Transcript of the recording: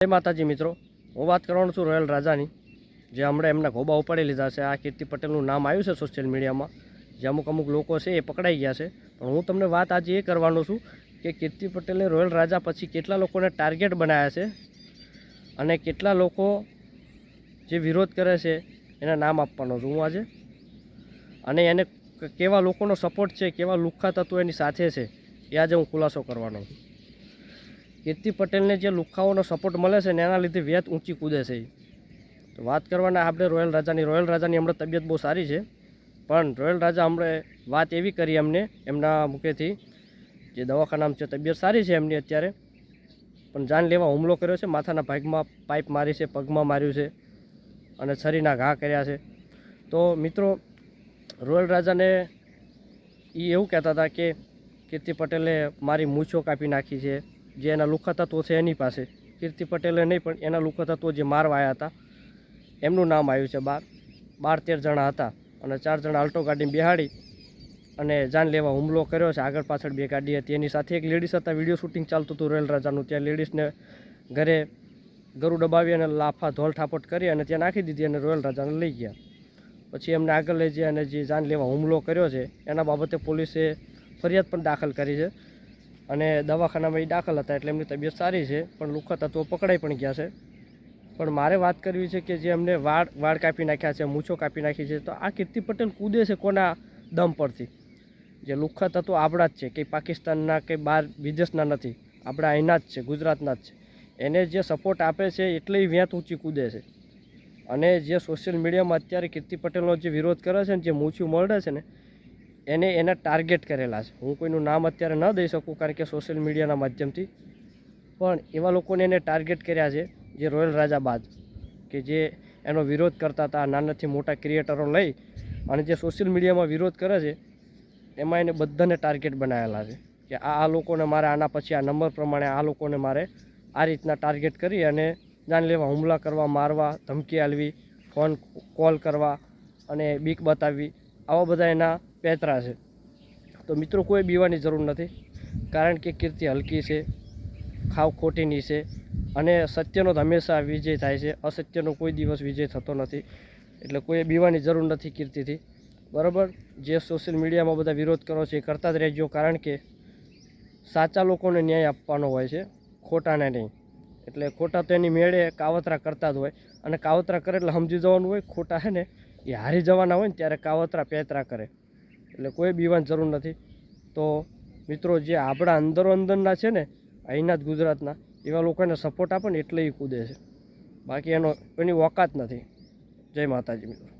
જય માતાજી મિત્રો, હું વાત કરવાનો છું રોયલ રાજાની, જે હમણાં એમના ગોબા ઉપાડી લીધા છે. આ કીર્તિ પટેલનું નામ આવ્યું છે સોશિયલ મીડિયામાં, જે અમુક લોકો છે એ પકડાઈ ગયા છે. પણ હું તમને વાત આજે એ કરવાનો છું કે કીર્તિ પટેલે રોયલ રાજા પછી કેટલા લોકોને ટાર્ગેટ બનાવ્યા છે અને કેટલા લોકો જે વિરોધ કરે છે એના નામ આપવાનો છું હું આજે. અને એને કેવા લોકોનો સપોર્ટ છે, કેવા લુખ્ખા તત્વો એની સાથે છે, એ આજે હું ખુલાસો કરવાનો છું. કીર્તિ પટેલને જે લુખ્ખાઓનો સપોર્ટ મળે છે ને એના લીધે વેત ઊંચી કૂદે છે. તો વાત કરવાના આપણે રોયલ રાજાની હમણાં તબિયત બહુ સારી છે. પણ રોયલ રાજા હમણાં વાત એવી કરી અમને એમના મુખેથી, જે દવાખાનામાં છે તબિયત સારી છે એમની અત્યારે, પણ જાન લેવા હુમલો કર્યો છે. માથાના ભાગમાં પાઇપ મારી છે, પગમાં માર્યું છે અને છરીના ઘા કર્યા છે. તો મિત્રો, રોયલ રાજાને એ એવું કહેતા હતા કે કીર્તિ પટેલે મારી મૂછો કાપી નાખી છે. જે એના લુખ્ખા તત્વો છે એની પાસે, કીર્તિ પટેલે નહીં પણ એના લુખ્ખા તત્વો જે મારવા આવ્યા હતા એમનું નામ આવ્યું છે. 12-13 જણા હતા અને 4 જણા અલ્ટો ગાડીમાં બેહાડી અને જાન લેવા હુમલો કર્યો છે. આગળ પાછળ 2 ગાડી હતી, એની સાથે એક લેડીઝ હતા. વિડીયો શૂટિંગ ચાલતું હતું રોયલ રાજાનું. ત્યાં લેડીઝને ઘરે ગરું દબાવી અને લાફા ધોલ ઠાપટ કરી અને ત્યાં નાખી દીધી અને રોયલ રાજાને લઈ ગયા. પછી એમને આગળ લઈ જઈ અને જે જાન લેવા હુમલો કર્યો છે એના બાબતે પોલીસે ફરિયાદ પણ દાખલ કરી છે અને દવાખાનામાં એ દાખલ હતા એટલે એમની તબિયત સારી છે. પણ લુખ્ખા તત્વો પકડાઈ પણ ગયા છે. પણ મારે વાત કરવી છે કે જે એમને વાળ કાપી નાખ્યા છે, મૂછો કાપી નાખી છે, તો આ કીર્તિ પટેલ કૂદે છે કોના દમ પરથી? જે લુખ્ખા તત્વો આપણા જ છે, કે પાકિસ્તાનના કે બહાર વિદેશના નથી, આપણા અહીંના જ છે, ગુજરાતના જ છે. એને જે સપોર્ટ આપે છે એટલે એ વ્યાત ઊંચી કૂદે છે. અને જે સોશિયલ મીડિયામાં અત્યારે કીર્તિ પટેલનો જે વિરોધ કરે છે ને, જે મૂછું મળે છે ને, એના ટાર્ગેટ કરેલા છે. હું કોઈનું નામ અત્યારે ન દઈ શકું કારણ કે સોશિયલ મીડિયાના માધ્યમથી, પણ એવા લોકોને એને ટાર્ગેટ કર્યા છે જે રોયલ રાજા બાદ, કે જે એનો વિરોધ કરતા હતા. નાનાથી મોટા ક્રિએટરો લઈ અને જે સોશિયલ મીડિયામાં વિરોધ કરે છે એમાં એને બધાને ટાર્ગેટ બનાવેલા છે કે આ લોકોને મારે આના પછી આ નંબર પ્રમાણે આ લોકોને મારે આ રીતના ટાર્ગેટ કરી અને જાન લેવા હુમલા કરવા, મારવા, ધમકી આલવી, ફોન કોલ કરવા અને બીક બતાવવી, આવા બધા એના પેતરા છે. તો મિત્રો, કોઈ બીવાની જરૂર નથી, કારણ કે કીર્તિ હલકી છે, ખાવ ખોટીની છે અને સત્યનો તો હંમેશા વિજય થાય છે, અસત્યનો કોઈ દિવસ વિજય થતો નથી. એટલે કોઈ બીવાની જરૂર નથી કીર્તિથી, બરાબર? જે સોશિયલ મીડિયામાં બધા વિરોધ કરો છે એ કરતા જ રહેજો, કારણ કે સાચા લોકોને ન્યાય આપવાનો હોય છે, ખોટાને નહીં. એટલે ખોટા તો એની મેળે કાવતરા કરતા જ હોય, અને કાવતરા કરે એટલે સમજી જવાનું હોય. ખોટા છે ને એ હારી જવાના હોય ને ત્યારે કાવતરા પેતરા કરે. એટલે કોઈ બીવાની જરૂર નથી. તો મિત્રો, જે આપણા અંદરના છે ને, અહીંના જ ગુજરાતના, એવા લોકોને સપોર્ટ આપે ને એટલે એ કૂદે છે. બાકી એની ઓકાત નથી. જય માતાજી મિત્રો.